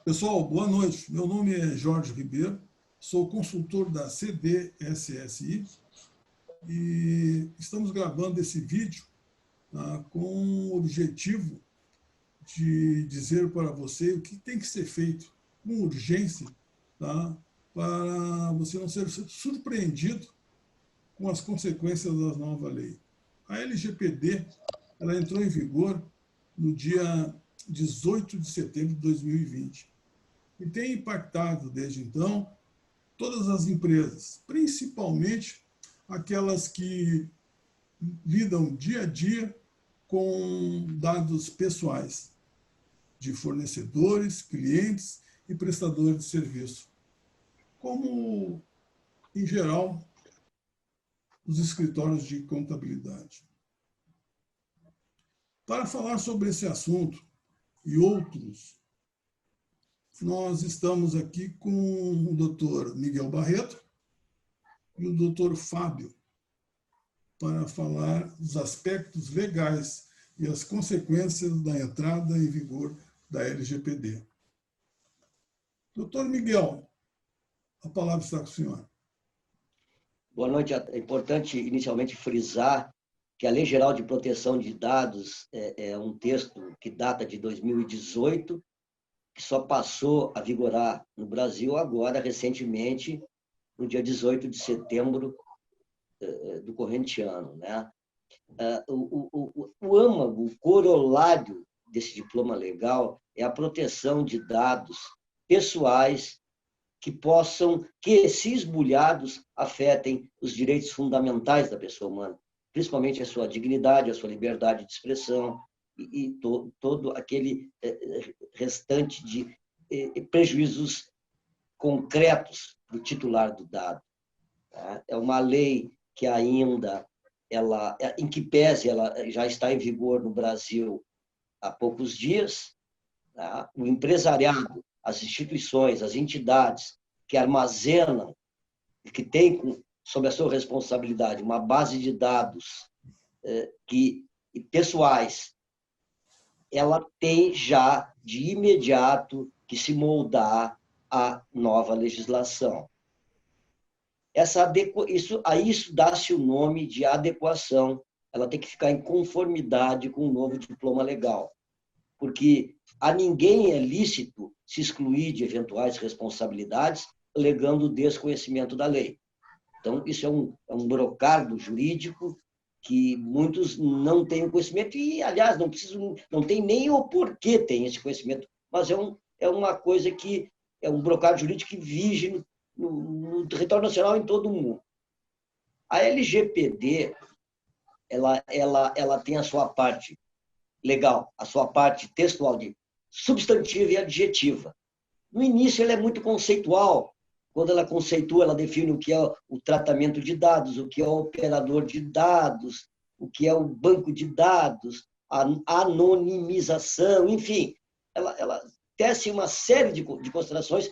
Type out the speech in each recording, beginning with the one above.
Pessoal, boa noite. Meu nome é Jorge Ribeiro, sou consultor da CDSSI e estamos gravando esse vídeo com o objetivo de dizer para você o que tem que ser feito com urgência, tá? Para você não ser surpreendido com as consequências da nova lei. A LGPD ela entrou em vigor no dia 18 de setembro de 2020 e tem impactado desde então todas as empresas, principalmente aquelas que lidam dia a dia com dados pessoais de fornecedores, clientes e prestadores de serviço, como, em geral, os escritórios de contabilidade. Para falar sobre esse assunto e outros, nós estamos aqui com o Dr. Miguel Barreto e o Dr. Fábio para falar dos aspectos legais e as consequências da entrada em vigor da LGPD. Dr. Miguel, a palavra está com o senhor. Boa noite. É importante inicialmente frisar que a Lei Geral de Proteção de Dados é um texto que data de 2018, que só passou a vigorar no Brasil agora, recentemente, no dia 18 de setembro do corrente ano, né? O âmago, o corolário desse diploma legal é a proteção de dados pessoais que, se esbulhados, afetem os direitos fundamentais da pessoa humana, principalmente a sua dignidade, a sua liberdade de expressão e todo aquele restante de prejuízos concretos do titular do dado. É uma lei que ainda, em que pese, ela já está em vigor no Brasil há poucos dias. O empresariado, as instituições, as entidades que armazenam, que têm sob a sua responsabilidade uma base de dados pessoais, ela tem já de imediato que se moldar à nova legislação. Isso dá-se o nome de adequação, ela tem que ficar em conformidade com o novo diploma legal, porque a ninguém é lícito se excluir de eventuais responsabilidades alegando desconhecimento da lei. Então, isso é um brocardo jurídico que muitos não têm conhecimento e, aliás, não tem nem o porquê tem esse conhecimento, mas é uma coisa que é um brocardo jurídico que vige no território nacional em todo o mundo. A LGPD, ela tem a sua parte legal, a sua parte textual de substantiva e adjetiva. No início, ela é muito conceitual. Quando ela conceitua, ela define o que é o tratamento de dados, o que é o operador de dados, o que é o banco de dados, a anonimização, enfim. Ela tece uma série de considerações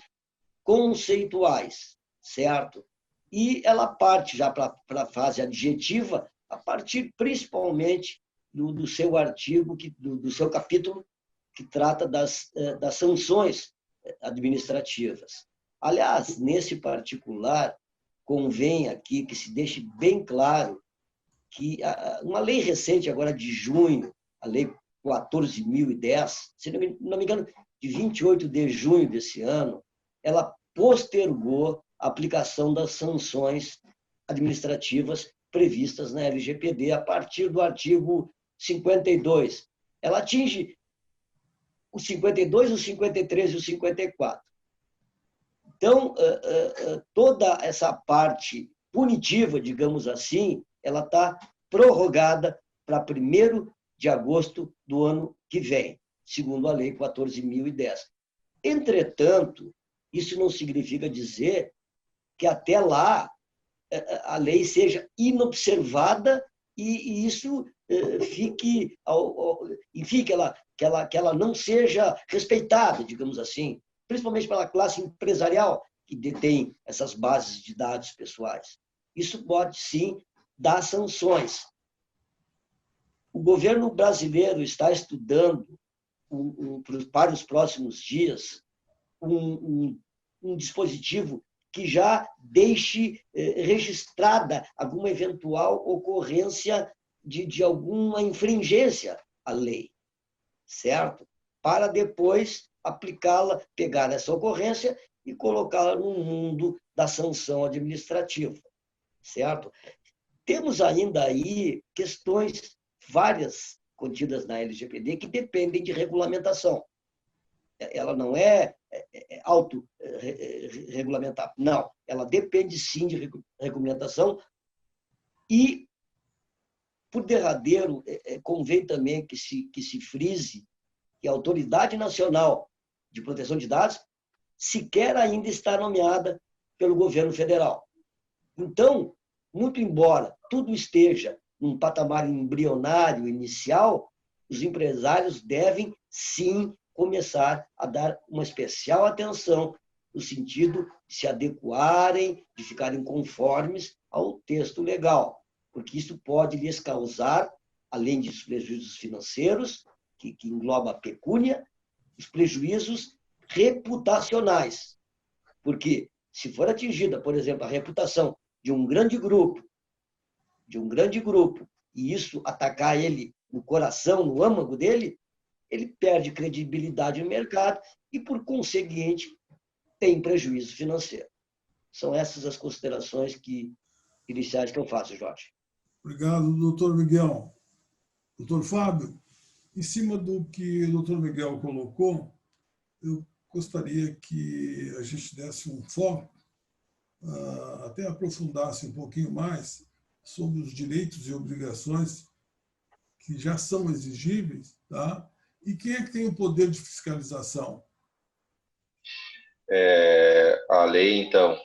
conceituais, certo? E ela parte já para a fase adjetiva, a partir principalmente do seu artigo, do seu capítulo, que trata das sanções administrativas. Aliás, nesse particular, convém aqui que se deixe bem claro que uma lei recente, agora de junho, a Lei 14.010, se não me engano, de 28 de junho desse ano, ela postergou a aplicação das sanções administrativas previstas na LGPD a partir do artigo 52. Ela atinge o 52, o 53 e o 54. Então, toda essa parte punitiva, digamos assim, ela está prorrogada para 1º de agosto do ano que vem, segundo a Lei 14.010. Entretanto, isso não significa dizer que até lá a lei seja inobservada e isso fique, enfim, que ela não seja respeitada, digamos assim, principalmente pela classe empresarial que detém essas bases de dados pessoais. Isso pode, sim, dar sanções. O governo brasileiro está estudando, para os próximos dias, um dispositivo que já deixe registrada alguma eventual ocorrência de alguma infringência à lei, certo? Para depois aplicá-la, pegar essa ocorrência e colocá-la no mundo da sanção administrativa, certo? Temos ainda aí questões várias contidas na LGPD que dependem de regulamentação. Ela não é autorregulamentar, não. Ela depende, sim, de regulamentação e, por derradeiro, convém também que se frise que a Autoridade Nacional de Proteção de Dados sequer ainda está nomeada pelo governo federal. Então, muito embora tudo esteja num patamar embrionário inicial, os empresários devem, sim, começar a dar uma especial atenção no sentido de se adequarem, de ficarem conformes ao texto legal, porque isso pode lhes causar, além dos prejuízos financeiros, que engloba a pecúnia, os prejuízos reputacionais. Porque se for atingida, por exemplo, a reputação de um grande grupo, e isso atacar ele no coração, no âmago dele, ele perde credibilidade no mercado e, por conseguinte, tem prejuízo financeiro. São essas as considerações iniciais que eu faço, Jorge. Obrigado, doutor Miguel. Doutor Fábio, em cima do que o doutor Miguel colocou, eu gostaria que a gente desse um foco, até aprofundasse um pouquinho mais sobre os direitos e obrigações que já são exigíveis, tá? E quem é que tem o poder de fiscalização? A lei, então,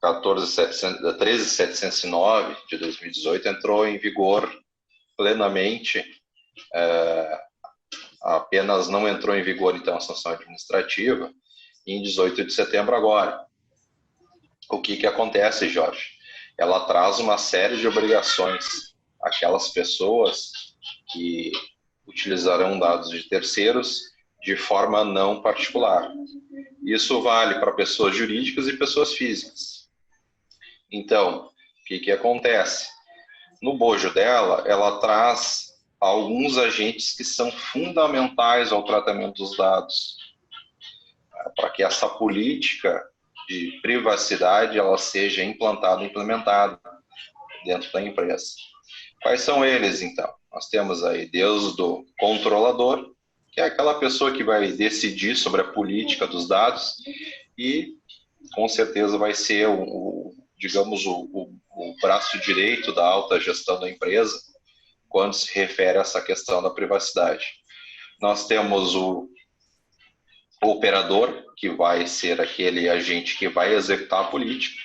13.709 de 2018 entrou em vigor plenamente, apenas não entrou em vigor, então, a sanção administrativa em 18 de setembro agora. O que acontece, Jorge? Ela traz uma série de obrigações àquelas pessoas que utilizarão dados de terceiros de forma não particular. Isso vale para pessoas jurídicas e pessoas físicas. Então, o que acontece? No bojo dela, ela traz alguns agentes que são fundamentais ao tratamento dos dados, para que essa política de privacidade ela seja implantada e implementada dentro da empresa. Quais são eles, então? Nós temos aí desde o controlador, que é aquela pessoa que vai decidir sobre a política dos dados e, com certeza, vai ser digamos, o braço direito da alta gestão da empresa quando se refere a essa questão da privacidade. Nós temos o operador, que vai ser aquele agente que vai executar a política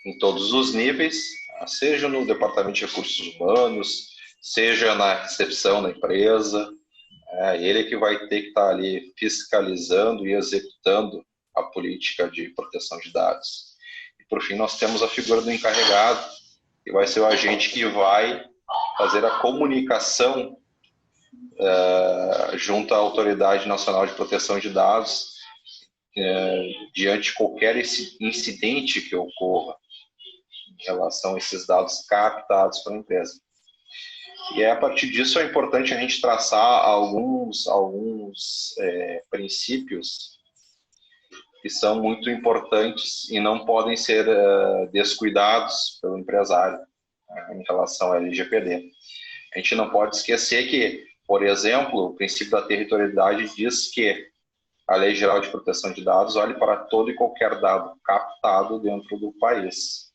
em todos os níveis, seja no departamento de recursos humanos, seja na recepção da empresa, ele que vai ter que estar ali fiscalizando e executando a política de proteção de dados. E, por fim, nós temos a figura do encarregado, que vai ser o agente que vai fazer a comunicação junto à Autoridade Nacional de Proteção de Dados diante de qualquer incidente que ocorra em relação a esses dados captados pela empresa. E a partir disso é importante a gente traçar alguns princípios que são muito importantes e não podem ser descuidados pelo empresário em relação à LGPD. A gente não pode esquecer que, por exemplo, o princípio da territorialidade diz que a Lei Geral de Proteção de Dados vale para todo e qualquer dado captado dentro do país.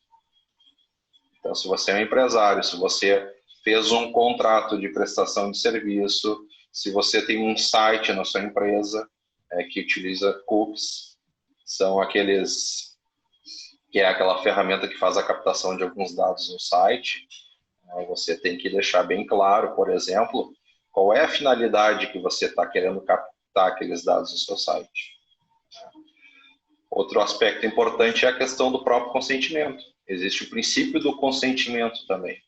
Então, se você é um empresário, se você fez um contrato de prestação de serviço, se você tem um site na sua empresa que utiliza cookies, são aqueles que é aquela ferramenta que faz a captação de alguns dados no site, você tem que deixar bem claro, por exemplo, qual é a finalidade que você está querendo captar aqueles dados no seu site. Outro aspecto importante é a questão do próprio consentimento. Existe o princípio do consentimento também.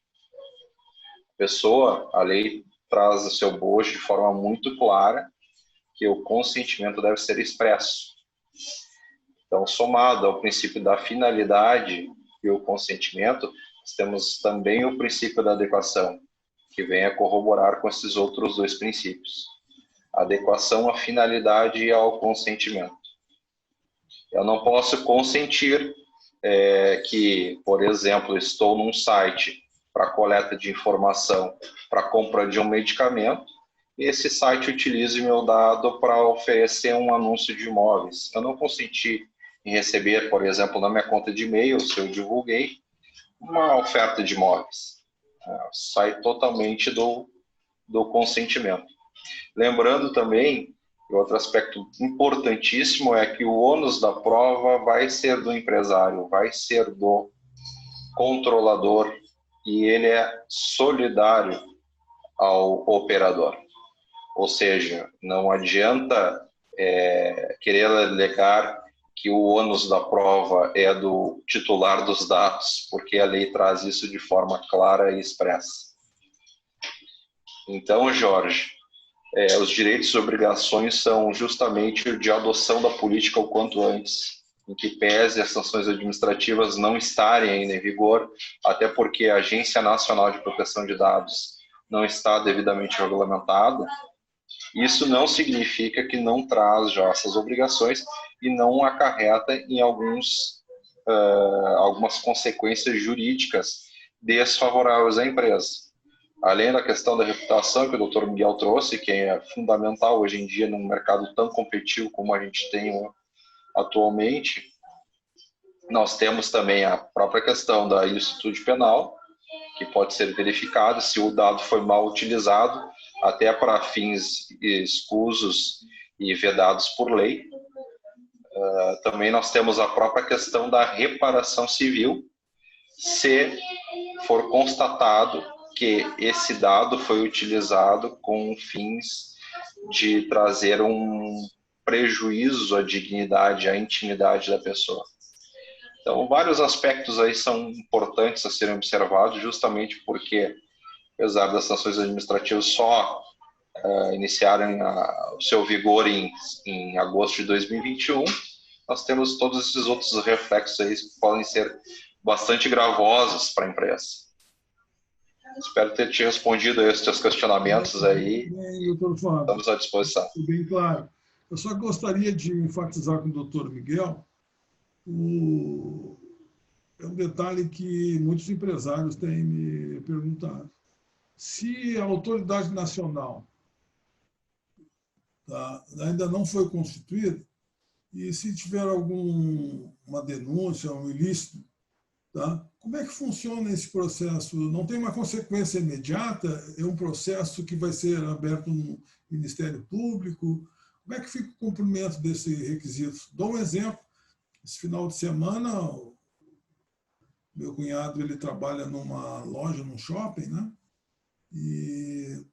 A lei traz o seu bojo de forma muito clara que o consentimento deve ser expresso. Então, somado ao princípio da finalidade e o consentimento, nós temos também o princípio da adequação, que vem a corroborar com esses outros dois princípios. Adequação à finalidade e ao consentimento. Eu não posso consentir que, por exemplo, estou num site para coleta de informação para compra de um medicamento e esse site utilize meu dado para oferecer um anúncio de imóveis. Eu não consenti em receber, por exemplo, na minha conta de e-mail, se eu divulguei, uma oferta de imóveis. Sai totalmente do consentimento. Lembrando também, outro aspecto importantíssimo é que o ônus da prova vai ser do empresário, vai ser do controlador, e ele é solidário ao operador. Ou seja, não adianta querer alegar que o ônus da prova é do titular dos dados, porque a lei traz isso de forma clara e expressa. Então, Jorge, os direitos e obrigações são justamente o de adoção da política o quanto antes, em que pese as sanções administrativas não estarem ainda em vigor, até porque a Agência Nacional de Proteção de Dados não está devidamente regulamentada. Isso não significa que não traz já essas obrigações e não acarreta em algumas consequências jurídicas desfavoráveis à empresa. Além da questão da reputação que o Dr. Miguel trouxe, que é fundamental hoje em dia num mercado tão competitivo como a gente tem atualmente, nós temos também a própria questão da ilicitude penal, que pode ser verificada se o dado foi mal utilizado, até para fins escusos e vedados por lei. Também nós temos a própria questão da reparação civil, se for constatado que esse dado foi utilizado com fins de trazer um prejuízo à dignidade, à intimidade da pessoa. Então, vários aspectos aí são importantes a serem observados, justamente porque, apesar das sanções administrativas só iniciarem o seu vigor em agosto de 2021, nós temos todos esses outros reflexos aí que podem ser bastante gravosos para a empresa. Espero ter te respondido a esses teus questionamentos aí. Bem, doutor Fábio. Estamos à disposição. Bem claro. Eu só gostaria de enfatizar com o doutor Miguel é um detalhe que muitos empresários têm me perguntado. Se a autoridade nacional ainda não foi constituída, e se tiver alguma denúncia, um ilícito, como é que funciona esse processo? Não tem uma consequência imediata? É um processo que vai ser aberto no Ministério Público? Como é que fica o cumprimento desse requisito? Dou um exemplo. Esse final de semana, meu cunhado ele trabalha numa loja, num shopping, né? E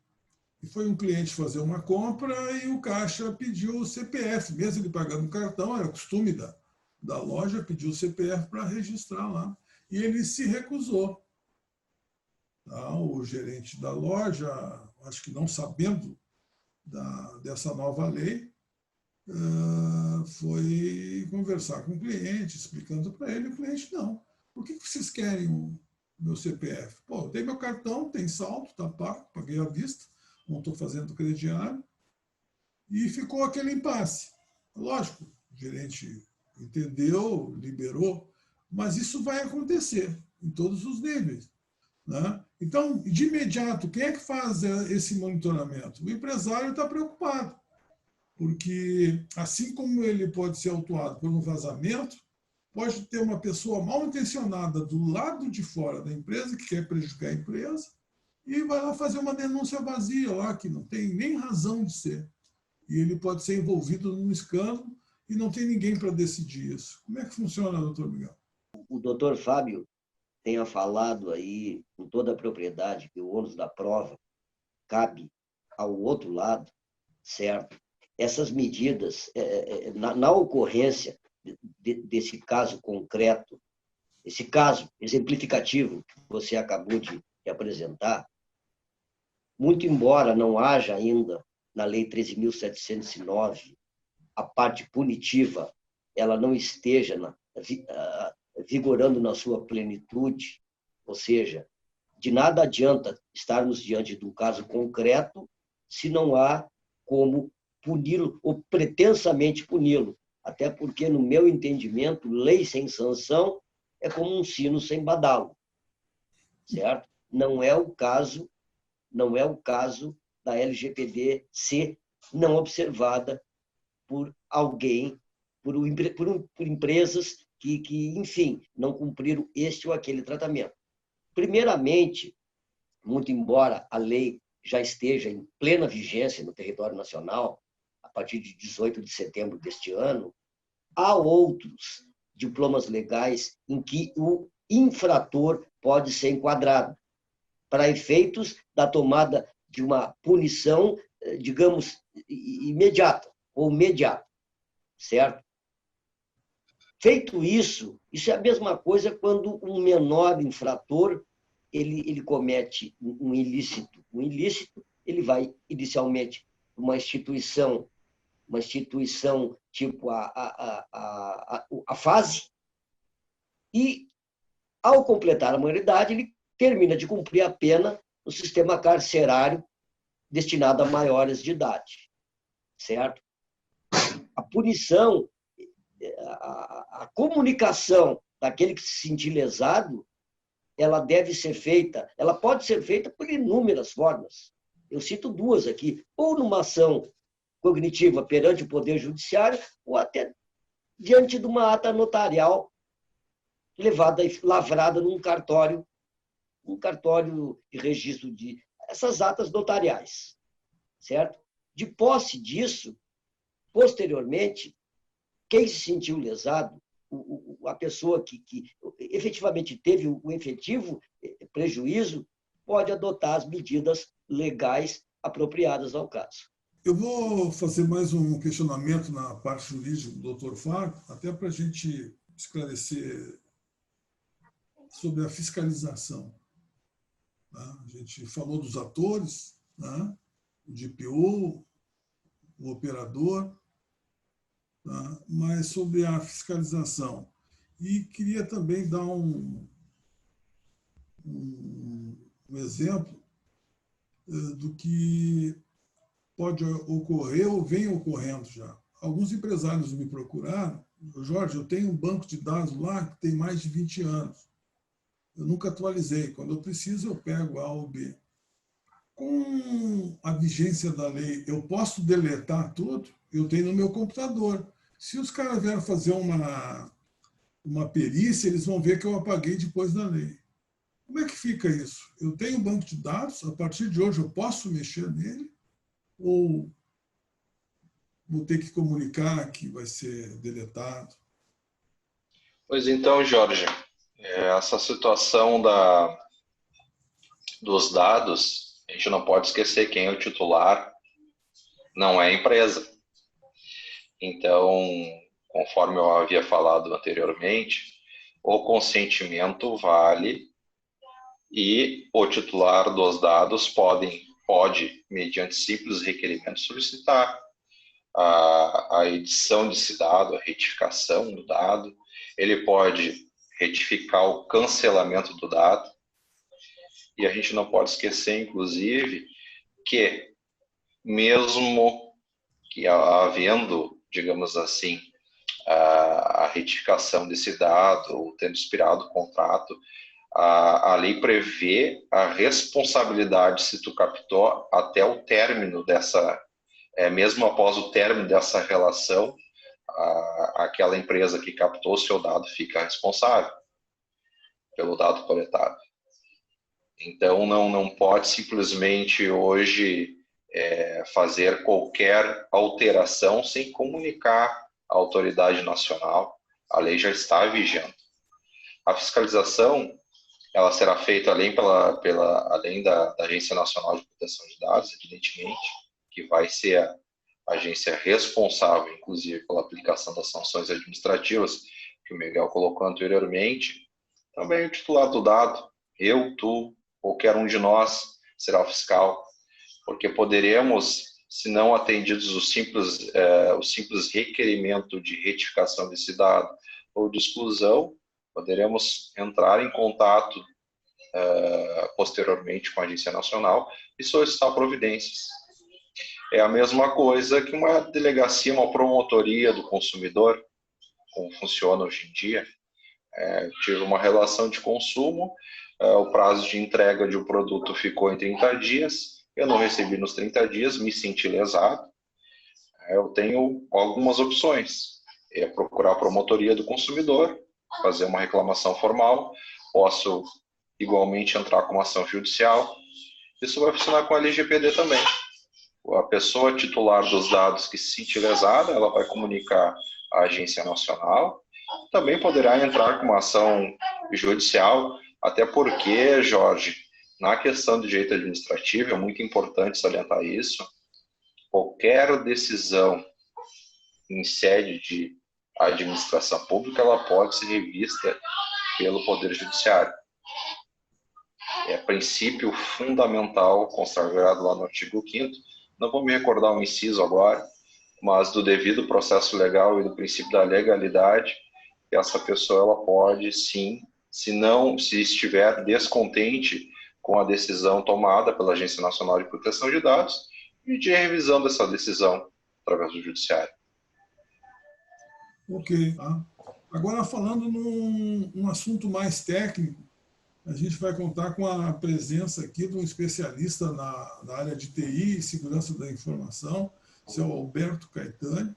foi um cliente fazer uma compra e o caixa pediu o CPF, mesmo ele pagando no cartão, era costume da loja, pediu o CPF para registrar lá. E ele se recusou. O gerente da loja, acho que não sabendo dessa nova lei, foi conversar com o cliente, explicando para ele, o cliente, não. Por que vocês querem o meu CPF? Pô, eu dei meu cartão, tem saldo, está pago, paguei à vista, não estou fazendo crediário. E ficou aquele impasse. Lógico, o gerente entendeu, liberou, mas isso vai acontecer em todos os níveis. Né? Então, de imediato, quem é que faz esse monitoramento? O empresário está preocupado, porque assim como ele pode ser autuado por um vazamento, pode ter uma pessoa mal intencionada do lado de fora da empresa que quer prejudicar a empresa e vai lá fazer uma denúncia vazia lá, que não tem nem razão de ser. E ele pode ser envolvido num escândalo e não tem ninguém para decidir isso. Como é que funciona, doutor Miguel? O doutor Fábio tenha falado aí com toda a propriedade que o ônus da prova cabe ao outro lado, certo? Essas medidas, na ocorrência desse caso concreto, esse caso exemplificativo que você acabou de apresentar, muito embora não haja ainda na Lei 13.709, a parte punitiva ela não esteja vigorando na sua plenitude, ou seja, de nada adianta estarmos diante de um caso concreto se não há como puni-lo ou pretensamente puni-lo. Até porque, no meu entendimento, lei sem sanção é como um sino sem badalo, certo? Não é o caso da LGPD ser não observada por alguém, por empresas que, enfim, não cumpriram este ou aquele tratamento. Primeiramente, muito embora a lei já esteja em plena vigência no território nacional, a partir de 18 de setembro deste ano, há outros diplomas legais em que o infrator pode ser enquadrado para efeitos da tomada de uma punição, digamos, imediata ou mediata, certo? Feito isso, isso é a mesma coisa quando um menor infrator ele comete um ilícito. Um ilícito, ele vai inicialmente para uma instituição tipo a fase, e, ao completar a maioridade, ele termina de cumprir a pena no sistema carcerário destinado a maiores de idade, certo? A punição, a comunicação daquele que se sentir lesado, ela deve ser feita, ela pode ser feita por inúmeras formas. Eu cito duas aqui, ou numa ação cognitiva perante o Poder Judiciário, ou até diante de uma ata notarial levada e lavrada num cartório de registro de essas atas notariais, certo? De posse disso, posteriormente, quem se sentiu lesado, a pessoa que efetivamente teve o efetivo prejuízo, pode adotar as medidas legais apropriadas ao caso. Eu vou fazer mais um questionamento na parte jurídica do Dr. Fábio, até para a gente esclarecer sobre a fiscalização. A gente falou dos atores, o DPO, o operador, mas sobre a fiscalização. E queria também dar um exemplo do que pode ocorrer ou vem ocorrendo já. Alguns empresários me procuraram: Jorge, eu tenho um banco de dados lá que tem mais de 20 anos. Eu nunca atualizei. Quando eu preciso, eu pego A ou B. Com a vigência da lei, eu posso deletar tudo? Eu tenho no meu computador. Se os caras vierem fazer uma perícia, eles vão ver que eu apaguei depois da lei. Como é que fica isso? Eu tenho um banco de dados, a partir de hoje eu posso mexer nele? Ou vou ter que comunicar que vai ser deletado? Pois então, Jorge, essa situação dos dados, a gente não pode esquecer quem é o titular, não é a empresa. Então, conforme eu havia falado anteriormente, o consentimento vale e o titular dos dados pode, mediante simples requerimento, solicitar a edição desse dado, a retificação do dado. Ele pode retificar o cancelamento do dado. E a gente não pode esquecer, inclusive, que mesmo que havendo, digamos assim, a retificação desse dado, ou tendo expirado o contrato, a lei prevê a responsabilidade, se tu captou, até o término dessa, mesmo após o término dessa relação, aquela empresa que captou o seu dado fica responsável pelo dado coletado. Então, não pode simplesmente hoje fazer qualquer alteração sem comunicar à autoridade nacional. A lei já está vigente. A fiscalização ela será feita além da Agência Nacional de Proteção de Dados, evidentemente, que vai ser a agência responsável, inclusive, pela aplicação das sanções administrativas, que o Miguel colocou anteriormente. Também o titular do dado, eu, tu, qualquer um de nós será o fiscal, porque poderemos se não atendidos o simples requerimento de retificação desse dado ou de exclusão, poderemos entrar em contato posteriormente com a Agência Nacional e solicitar providências. É a mesma coisa que uma delegacia, uma promotoria do consumidor, como funciona hoje em dia. Tive uma relação de consumo, o prazo de entrega de um produto ficou em 30 dias, eu não recebi nos 30 dias, me senti lesado. Eu tenho algumas opções. Procurar a promotoria do consumidor, fazer uma reclamação formal, posso igualmente entrar com uma ação judicial. Isso vai funcionar com a LGPD também. A pessoa titular dos dados que se sentir lesada, ela vai comunicar à Agência Nacional, também poderá entrar com uma ação judicial, até porque, Jorge, na questão do direito administrativo, é muito importante salientar isso, qualquer decisão em sede de administração pública, ela pode ser revista pelo Poder Judiciário. É princípio fundamental consagrado lá no artigo 5º, não vou me recordar o inciso agora, mas do devido processo legal e do princípio da legalidade, essa pessoa ela pode sim, se estiver descontente com a decisão tomada pela Agência Nacional de Proteção de Dados, pedir a revisão dessa decisão através do Judiciário. Ok. Agora, falando num assunto mais técnico, a gente vai contar com a presença aqui de um especialista na área de TI e segurança da informação, o seu Alberto Caetani,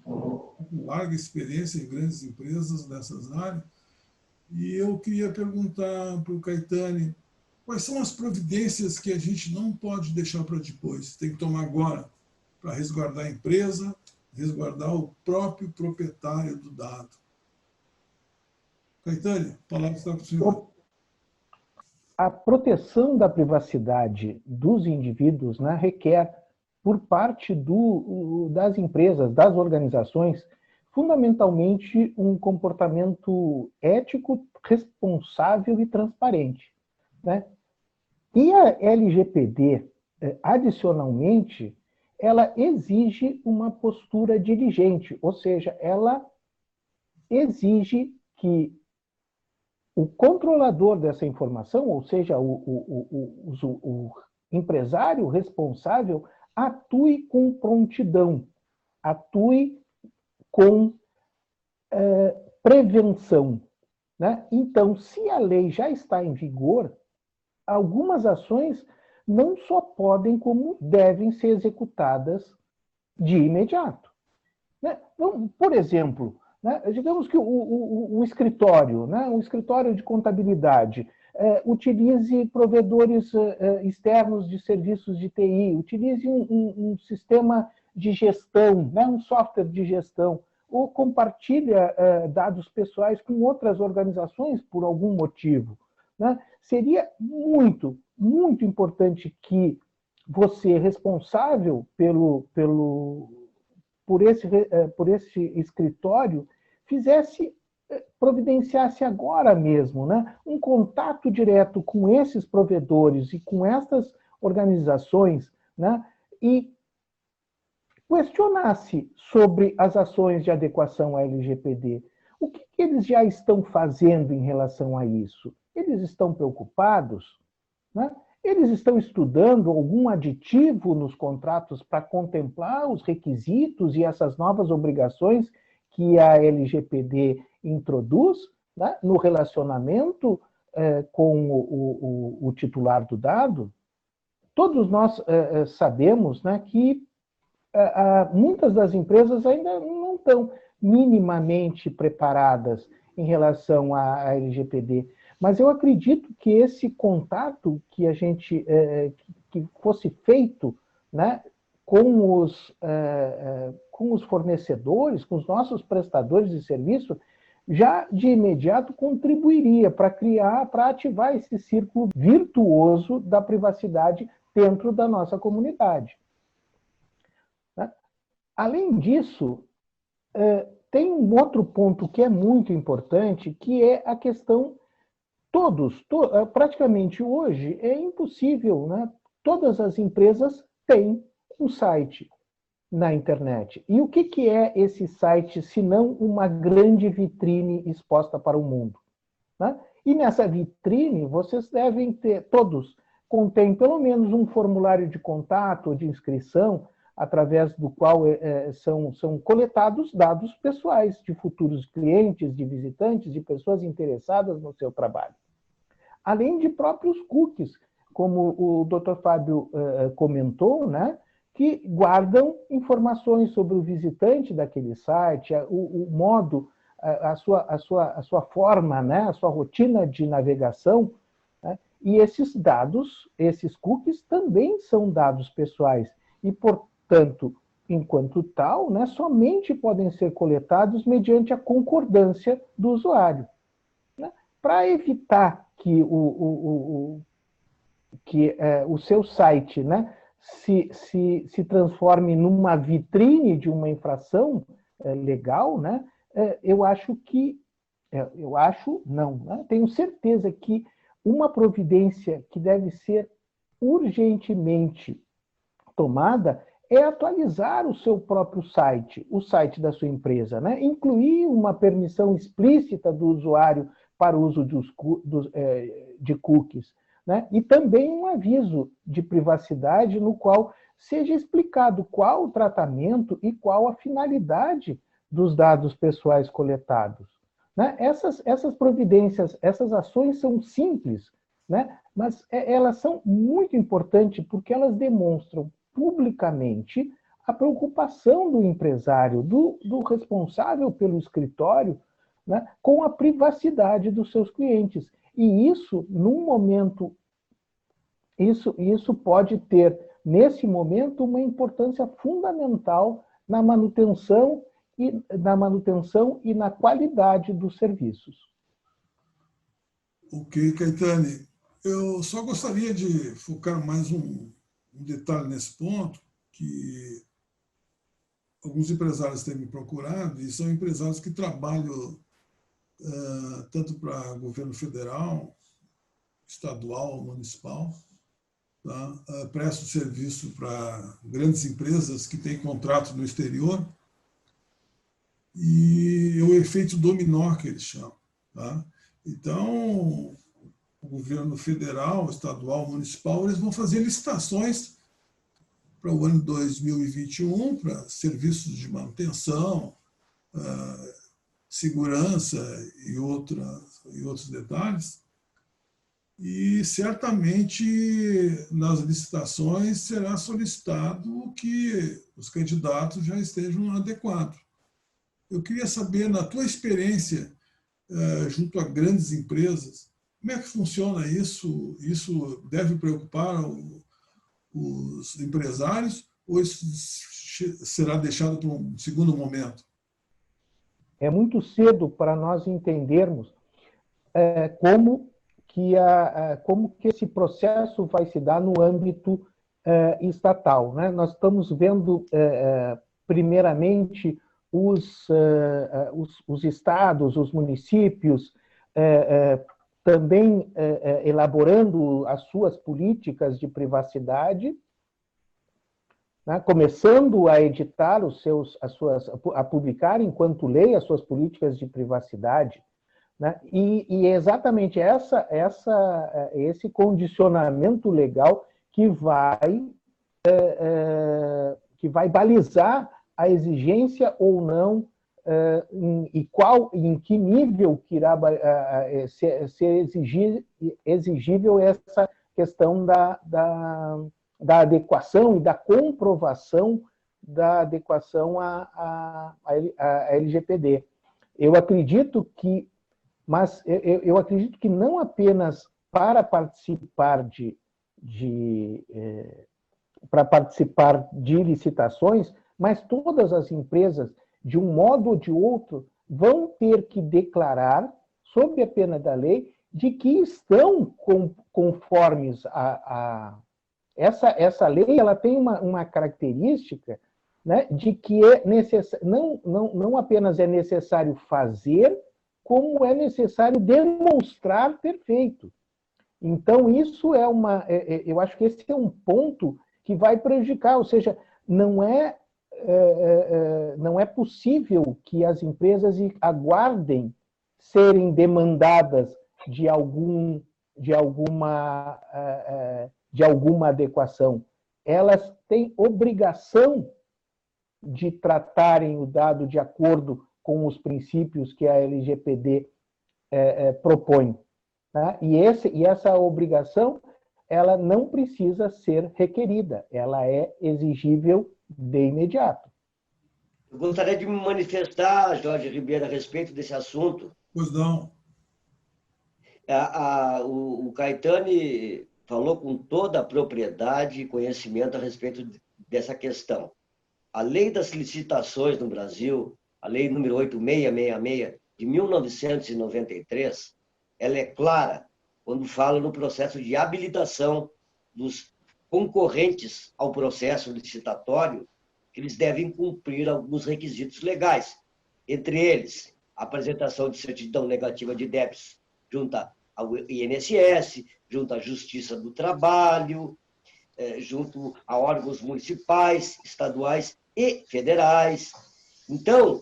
com larga experiência em grandes empresas nessas áreas. E eu queria perguntar para o Caetani, quais são as providências que a gente não pode deixar para depois, tem que tomar agora para resguardar a empresa, resguardar o próprio proprietário do dado? Caetani, a palavra está para o senhor. A proteção da privacidade dos indivíduos, né, requer, por parte das empresas, das organizações, fundamentalmente um comportamento ético, responsável e transparente, né? E a LGPD, adicionalmente, ela exige uma postura diligente, ou seja, ela exige que o controlador dessa informação, ou seja, o empresário responsável, atue com prontidão, atue com prevenção, né? Então, se a lei já está em vigor, algumas ações não só podem, como devem ser executadas de imediato, né? Então, por exemplo, né, digamos que o escritório, né, um escritório de contabilidade, utilize provedores externos de serviços de TI, utilize um sistema de gestão, né, um software de gestão, ou compartilha dados pessoais com outras organizações por algum motivo, né? Seria muito, muito importante que você, responsável por esse escritório, providenciasse agora mesmo, né, um contato direto com esses provedores e com essas organizações, né, e questionasse sobre as ações de adequação à LGPD. O que eles já estão fazendo em relação a isso? Eles estão preocupados, né? Eles estão estudando algum aditivo nos contratos para contemplar os requisitos e essas novas obrigações que a LGPD introduz, né, no relacionamento com o titular do dado? Todos nós sabemos, né, que muitas das empresas ainda não estão minimamente preparadas em relação à LGPD. Mas eu acredito que esse contato que a gente que fosse feito, né, com os fornecedores, com os nossos prestadores de serviço, já de imediato contribuiria para ativar esse círculo virtuoso da privacidade dentro da nossa comunidade. Né? Além disso, tem um outro ponto que é muito importante, que é a questão praticamente hoje é impossível, né? Todas as empresas têm um site na internet. E o que é esse site, se não uma grande vitrine exposta para o mundo? Né? E nessa vitrine, vocês devem ter, todos, contém pelo menos um formulário de contato ou de inscrição, através do qual são coletados dados pessoais de futuros clientes, de visitantes, de pessoas interessadas no seu trabalho. Além de próprios cookies, como o Dr. Fábio comentou, né, que guardam informações sobre o visitante daquele site, o modo, a sua forma, né, a sua rotina de navegação, né, e esses dados, esses cookies, também são dados pessoais e, portanto, enquanto tal, né, somente podem ser coletados mediante a concordância do usuário. Né? Para evitar que o seu site, né, se transforme numa vitrine de uma infração legal, né, tenho certeza que uma providência que deve ser urgentemente tomada é atualizar o seu próprio site, o site da sua empresa, né? Incluir uma permissão explícita do usuário para o uso de cookies, né? E também um aviso de privacidade no qual seja explicado qual o tratamento e qual a finalidade dos dados pessoais coletados. Né? Essas providências, essas ações são simples, né? Mas elas são muito importantes porque elas demonstram publicamente a preocupação do empresário, do responsável pelo escritório, né, com a privacidade dos seus clientes. E isso, num momento, isso pode ter, nesse momento, uma importância fundamental na manutenção e na qualidade dos serviços. Ok, Caetane. Eu só gostaria de focar mais um detalhe nesse ponto, que alguns empresários têm me procurado, e são empresários que trabalham tanto para governo federal, estadual, municipal, tá? Prestam serviço para grandes empresas que têm contrato no exterior, e o efeito dominó, que eles chamam. Tá? Então, o governo federal, estadual, municipal, eles vão fazer licitações para o ano 2021, para serviços de manutenção, segurança e outros detalhes. E, certamente, nas licitações será solicitado que os candidatos já estejam adequados. Eu queria saber, na tua experiência, junto a grandes empresas, como é que funciona isso? Isso deve preocupar os empresários ou isso será deixado para um segundo momento? É muito cedo para nós entendermos como que esse processo vai se dar no âmbito estatal. Né? Nós estamos vendo, primeiramente, os estados, os municípios, também elaborando as suas políticas de privacidade, né, começando a editar a publicar enquanto lei as suas políticas de privacidade, né, e é exatamente esse condicionamento legal que vai balizar a exigência ou não em que nível que irá ser exigível essa questão da adequação e da comprovação da adequação à LGPD. Eu acredito que não apenas para participar de licitações, mas todas as empresas, de um modo ou de outro, vão ter que declarar, sob a pena da lei, de que estão conformes a essa lei. Ela tem uma característica, né, de que não apenas é necessário fazer, como é necessário demonstrar ter feito. Então, isso eu acho que esse é um ponto que vai prejudicar, ou seja, não é possível que as empresas aguardem serem demandadas de alguma adequação. Elas têm obrigação de tratarem o dado de acordo com os princípios que a LGPD propõe. Tá? E essa obrigação, ela não precisa ser requerida, ela é exigível de imediato. Eu gostaria de me manifestar, Jorge Ribeiro, a respeito desse assunto. Pois não. O Caetani falou com toda a propriedade e conhecimento a respeito dessa questão. A lei das licitações no Brasil, a lei número 8666 de 1993, ela é clara quando fala no processo de habilitação dos concorrentes ao processo licitatório, que eles devem cumprir alguns requisitos legais, entre eles a apresentação de certidão negativa de débitos junto ao INSS, junto à Justiça do Trabalho, junto a órgãos municipais, estaduais e federais. Então,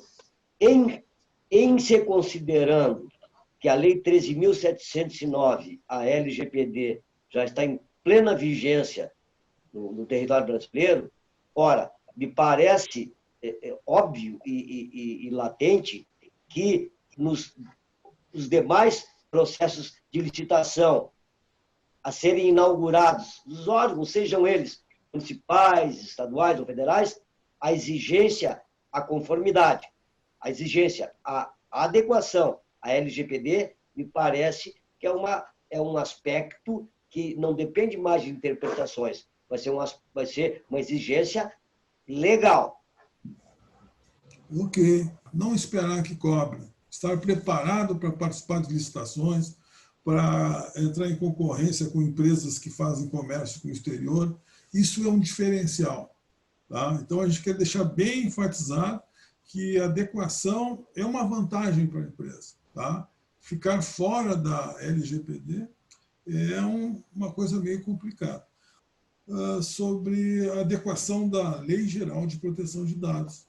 em se considerando que a Lei 13.709, a LGPD, já está em plena vigência no território brasileiro, ora, me parece óbvio e latente que nos demais processos de licitação a serem inaugurados, os órgãos, sejam eles municipais, estaduais ou federais, a exigência, a conformidade, a exigência, a adequação à LGPD, me parece que é um aspecto que não depende mais de interpretações, vai ser uma exigência legal. Ok. Não esperar que cobre. Estar preparado para participar de licitações, para entrar em concorrência com empresas que fazem comércio com o exterior. Isso é um diferencial. Tá? Então, a gente quer deixar bem enfatizado que a adequação é uma vantagem para a empresa. Tá? Ficar fora da LGPD é uma coisa meio complicada. Sobre a adequação da Lei Geral de Proteção de Dados.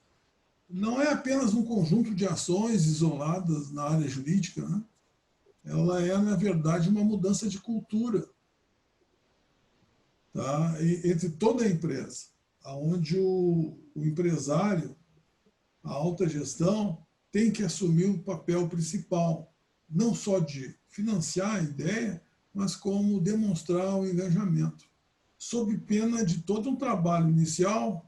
Não é apenas um conjunto de ações isoladas na área jurídica, né? Ela é, na verdade, uma mudança de cultura, tá? Entre toda a empresa, onde o empresário, a alta gestão, tem que assumir o papel principal, não só de financiar a ideia, mas como demonstrar o engajamento, sob pena de todo um trabalho inicial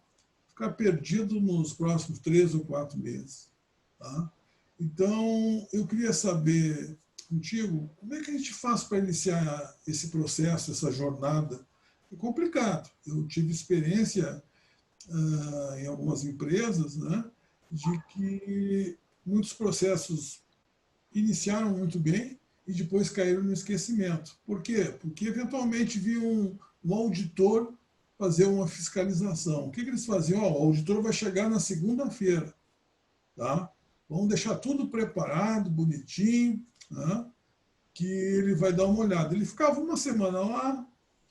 ficar perdido nos próximos 3 ou 4 meses. Tá? Então, eu queria saber contigo, como é que a gente faz para iniciar esse processo, essa jornada? É complicado. Eu tive experiência em algumas empresas, né, de que muitos processos iniciaram muito bem e depois caíram no esquecimento. Por quê? Porque, eventualmente, vinha um auditor fazer uma fiscalização. O que eles faziam? O auditor vai chegar na segunda-feira. Tá? Vamos deixar tudo preparado, bonitinho, né? Que ele vai dar uma olhada. Ele ficava uma semana lá,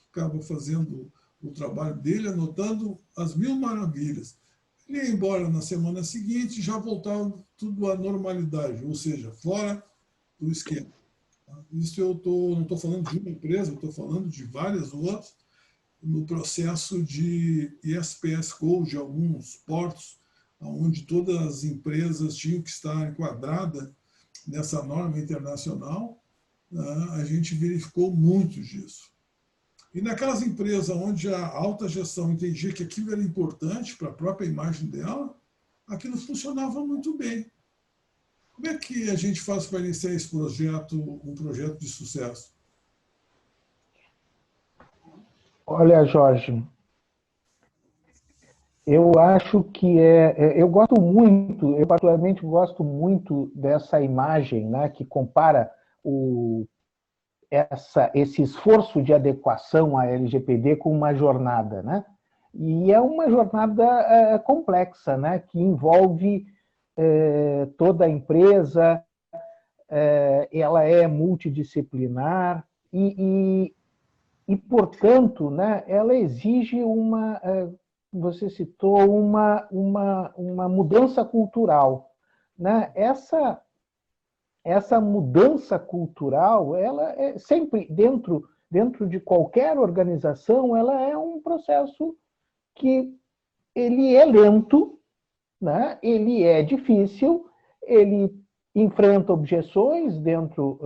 ficava fazendo o trabalho dele, anotando as 1000 maravilhas. Ele ia embora na semana seguinte e já voltava tudo à normalidade, ou seja, fora do esquema. Isso eu não estou falando de uma empresa, eu estou falando de várias outras, no processo de ISPS Code de alguns portos, onde todas as empresas tinham que estar enquadradas nessa norma internacional, a gente verificou muito disso. E naquelas empresas onde a alta gestão entendia que aquilo era importante para a própria imagem dela, aquilo funcionava muito bem. Como é que a gente faz para iniciar esse projeto, um projeto de sucesso? Olha, Jorge, eu acho que eu gosto muito, eu particularmente gosto muito dessa imagem, né, que compara esse esforço de adequação à LGPD com uma jornada, né? E é uma jornada complexa, né, que envolve toda a empresa, ela é multidisciplinar e portanto, né, ela exige você citou, uma mudança cultural. Né? Essa mudança cultural, ela é sempre, dentro de qualquer organização, ela é um processo que ele é lento, né? Ele é difícil, ele enfrenta objeções dentro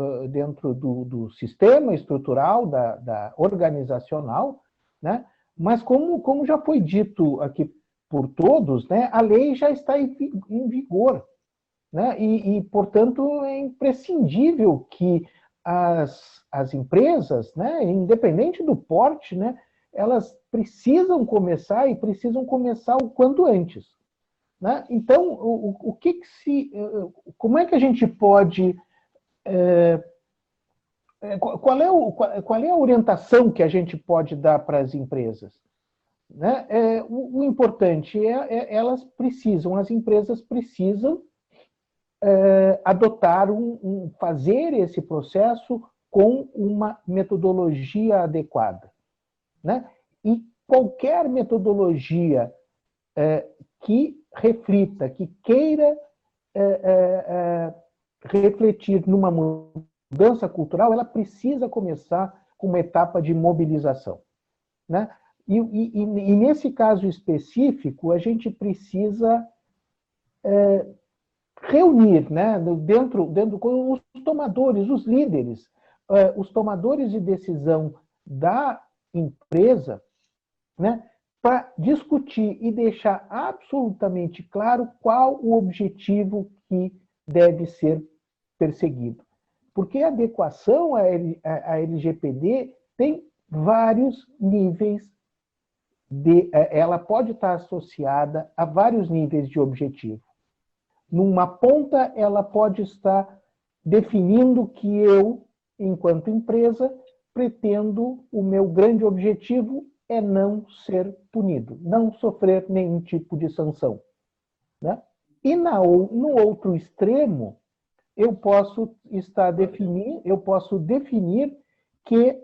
do sistema estrutural, da organizacional, né? Mas como já foi dito aqui por todos, né, a lei já está em vigor, né? Portanto, é imprescindível que as empresas, né, independente do porte, né, elas precisam começar e precisam começar o quanto antes. Né? Então, como é que a gente pode... qual é a orientação que a gente pode dar para as empresas? Né? O importante as empresas precisam adotar, fazer esse processo com uma metodologia adequada. Né? E qualquer metodologia que reflita, que queira refletir numa mudança cultural, ela precisa começar com uma etapa de mobilização. Né? E nesse caso específico, a gente precisa reunir, né, dentro os tomadores, os líderes, os tomadores de decisão da empresa, né, para discutir e deixar absolutamente claro qual o objetivo que deve ser perseguido. Porque a adequação à LGPD tem vários níveis ela pode estar associada a vários níveis de objetivo. Numa ponta, ela pode estar definindo que eu, enquanto empresa, pretendo, o meu grande objetivo é não ser punido, não sofrer nenhum tipo de sanção. Né? E no outro extremo, eu posso definir que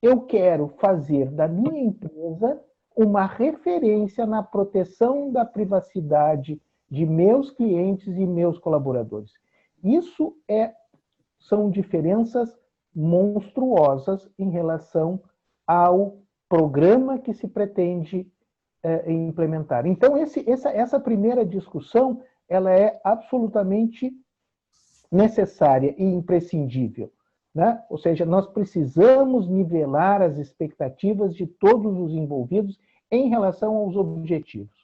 eu quero fazer da minha empresa uma referência na proteção da privacidade de meus clientes e meus colaboradores. Isso são diferenças monstruosas em relação ao programa que se pretende implementar. Então, essa primeira discussão ela é absolutamente necessária e imprescindível. Né? Ou seja, nós precisamos nivelar as expectativas de todos os envolvidos em relação aos objetivos.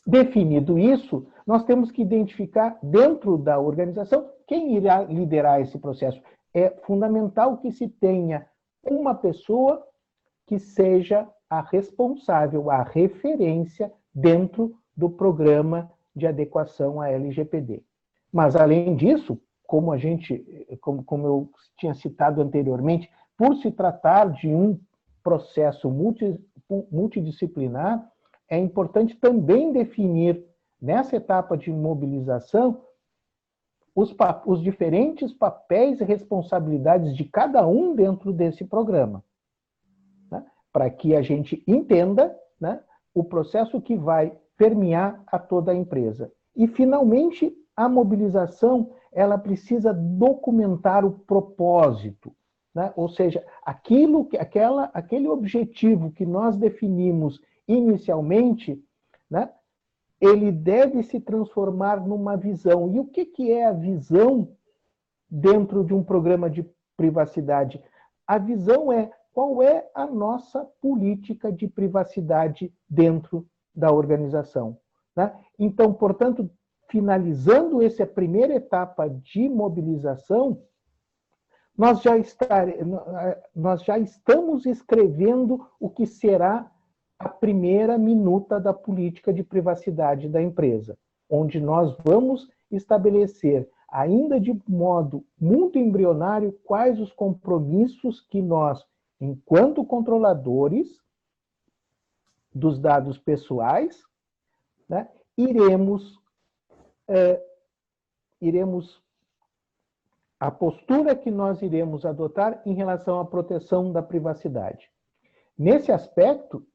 Definido isso, nós temos que identificar dentro da organização quem irá liderar esse processo. É fundamental que se tenha uma pessoa que seja a responsável, a referência dentro do programa de adequação à LGPD. Mas, além disso, como eu tinha citado anteriormente, por se tratar de um processo multidisciplinar, é importante também definir, nessa etapa de mobilização, os diferentes papéis e responsabilidades de cada um dentro desse programa, né? Para que a gente entenda, né, o processo que vai permear a toda a empresa. E, finalmente, a mobilização ela precisa documentar o propósito, né? Ou seja, aquele objetivo que nós definimos inicialmente, né, ele deve se transformar numa visão. E o que é a visão dentro de um programa de privacidade? A visão é qual é a nossa política de privacidade dentro da organização. Né? Então, portanto, finalizando essa primeira etapa de mobilização, nós já estamos escrevendo o que será a primeira minuta da política de privacidade da empresa, onde nós vamos estabelecer, ainda de modo muito embrionário, quais os compromissos que nós, enquanto controladores dos dados pessoais, né, iremos a postura que nós iremos adotar em relação à proteção da privacidade. Nesse aspecto,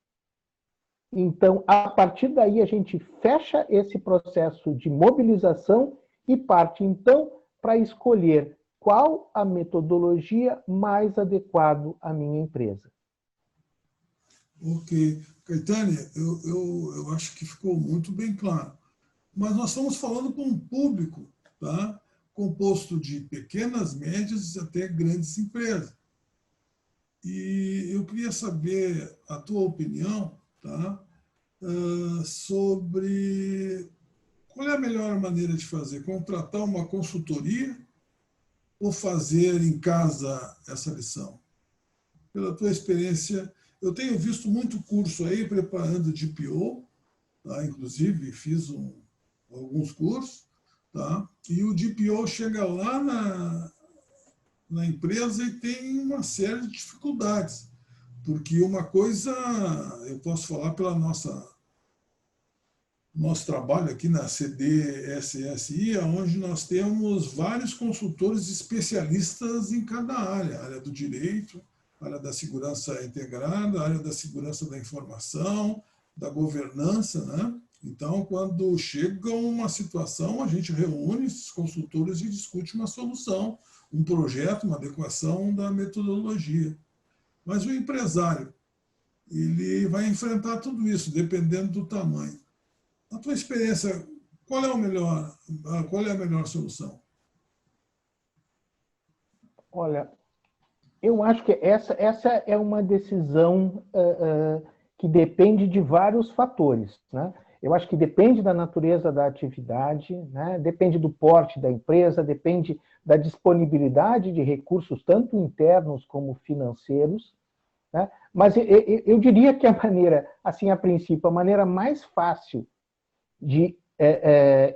então, a partir daí a gente fecha esse processo de mobilização e parte, então, para escolher qual a metodologia mais adequada à minha empresa. Ok. Caetane, eu acho que ficou muito bem claro. Mas nós estamos falando com um público, tá? Composto de pequenas, médias e até grandes empresas. E eu queria saber a tua opinião, tá? Sobre qual é a melhor maneira de fazer, contratar uma consultoria ou fazer em casa essa lição? Pela tua experiência, eu tenho visto muito curso aí preparando DPO, tá? Inclusive fiz alguns cursos, tá? E o DPO chega lá na empresa e tem uma série de dificuldades, porque uma coisa, eu posso falar pela nosso trabalho aqui na CDSSI, onde nós temos vários consultores especialistas em cada área do direito, área da segurança integrada, área da segurança da informação, da governança, né? Então, quando chega uma situação, a gente reúne esses consultores e discute uma solução, um projeto, uma adequação da metodologia. Mas o empresário, ele vai enfrentar tudo isso, dependendo do tamanho. Na tua experiência, qual é a melhor solução? Olha, eu acho que essa é uma decisão que depende de vários fatores, né? Eu acho que depende da natureza da atividade, né? Depende do porte da empresa, depende da disponibilidade de recursos, tanto internos como financeiros, né? Mas eu diria que a maneira, assim, a princípio, a maneira mais fácil de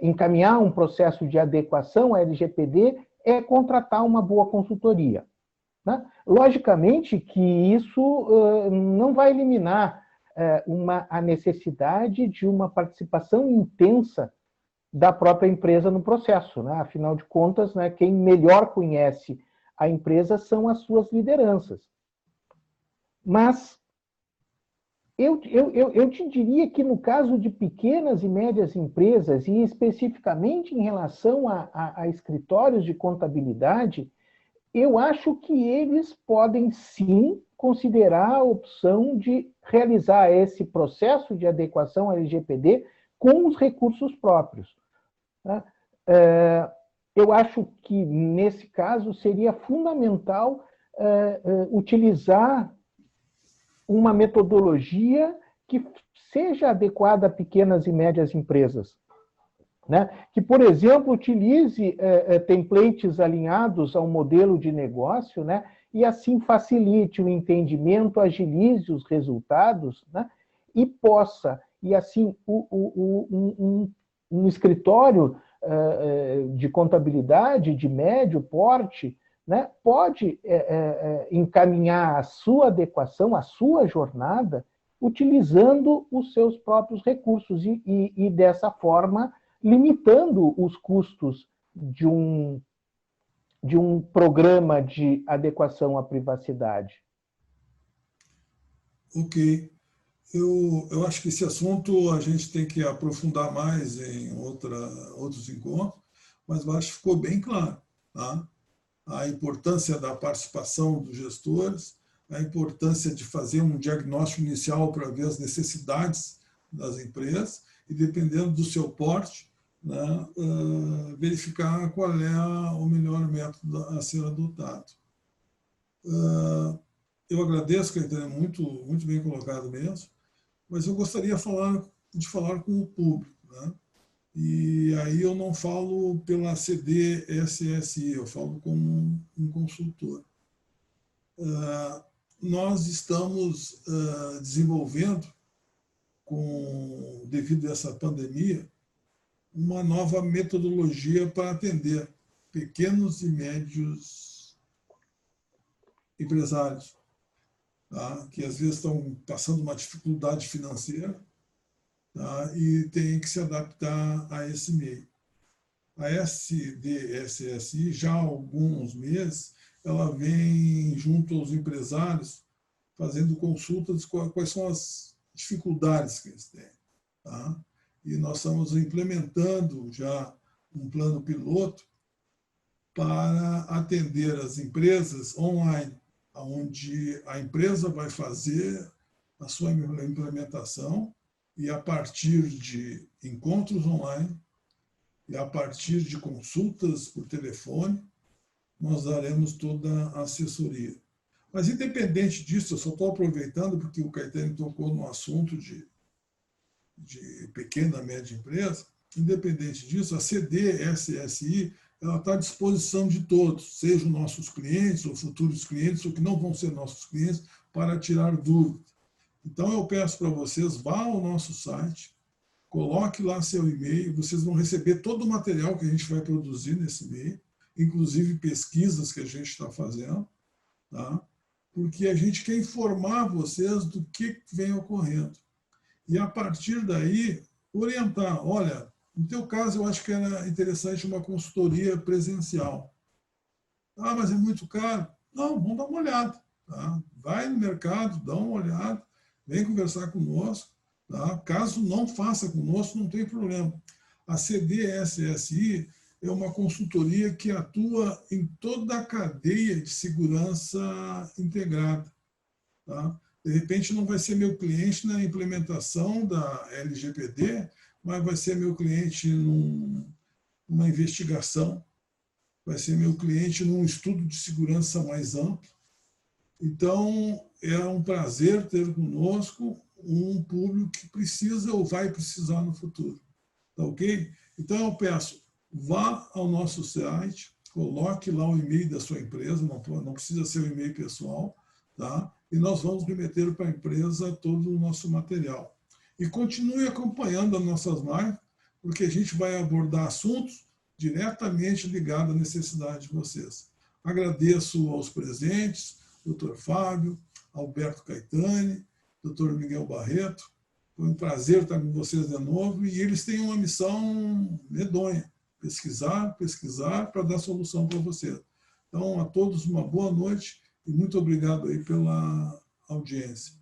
encaminhar um processo de adequação à LGPD é contratar uma boa consultoria, né? Logicamente que isso não vai eliminar a necessidade de uma participação intensa da própria empresa no processo, né? Afinal de contas, né, quem melhor conhece a empresa são as suas lideranças. Mas eu te diria que no caso de pequenas e médias empresas, e especificamente em relação a escritórios de contabilidade, eu acho que eles podem sim considerar a opção de realizar esse processo de adequação à LGPD com os recursos próprios, né? Eu acho que, nesse caso, seria fundamental utilizar uma metodologia que seja adequada a pequenas e médias empresas, né? Que, por exemplo, utilize templates alinhados ao modelo de negócio, né? E assim facilite o entendimento, agilize os resultados, né? E possa, e assim, um escritório de contabilidade de médio porte, né, pode encaminhar a sua adequação, a sua jornada, utilizando os seus próprios recursos e dessa forma, limitando os custos de um programa de adequação à privacidade. Ok. Eu acho que esse assunto a gente tem que aprofundar mais em outros encontros, mas eu acho que ficou bem claro, tá? A importância da participação dos gestores, a importância de fazer um diagnóstico inicial para ver as necessidades das empresas e, dependendo do seu porte, né, verificar qual é o melhor método a ser adotado. Eu agradeço, Caetano, muito bem colocado mesmo, mas eu gostaria de falar com o público, né? E aí eu não falo pela CDSSI, eu falo como um consultor. Nós estamos desenvolvendo, devido a essa pandemia, uma nova metodologia para atender pequenos e médios empresários, tá? Que às vezes estão passando uma dificuldade financeira, tá? E têm que se adaptar a esse meio. a SDSSI, já há alguns meses, ela vem junto aos empresários fazendo consultas de quais são as dificuldades que eles têm. Tá? E nós estamos implementando já um plano piloto para atender as empresas online, onde a empresa vai fazer a sua implementação e, a partir de encontros online e a partir de consultas por telefone, nós daremos toda a assessoria. Mas, independente disso, eu só estou aproveitando porque o Caetano tocou no assunto de pequena e média empresa. Independente disso, a CDSSI ela está à disposição de todos, sejam nossos clientes ou futuros clientes, ou que não vão ser nossos clientes, para tirar dúvidas. Então, eu peço para vocês, vá ao nosso site, coloque lá seu e-mail, vocês vão receber todo o material que a gente vai produzir nesse e-mail, inclusive pesquisas que a gente está fazendo, tá? Porque a gente quer informar vocês do que vem ocorrendo. E, a partir daí, orientar. Olha, no teu caso, eu acho que era interessante uma consultoria presencial. Ah, mas é muito caro. Não, vamos dar uma olhada. Tá? Vai no mercado, dá uma olhada, vem conversar conosco. Tá? Caso não faça conosco, não tem problema. A CDSSI é uma consultoria que atua em toda a cadeia de segurança integrada. Tá? De repente, não vai ser meu cliente na implementação da LGPD, mas vai ser meu cliente numa investigação, vai ser meu cliente num estudo de segurança mais amplo. Então, é um prazer ter conosco um público que precisa ou vai precisar no futuro. Tá ok? Então, eu peço, vá ao nosso site, coloque lá o e-mail da sua empresa, não precisa ser o e-mail pessoal, tá? E nós vamos remeter para a empresa todo o nosso material. E continue acompanhando as nossas lives, porque a gente vai abordar assuntos diretamente ligados à necessidade de vocês. Agradeço aos presentes, Dr. Fábio, Alberto Caetani, Dr. Miguel Barreto. Foi um prazer estar com vocês de novo, e eles têm uma missão medonha, pesquisar para dar solução para vocês. Então, a todos uma boa noite e muito obrigado aí pela audiência.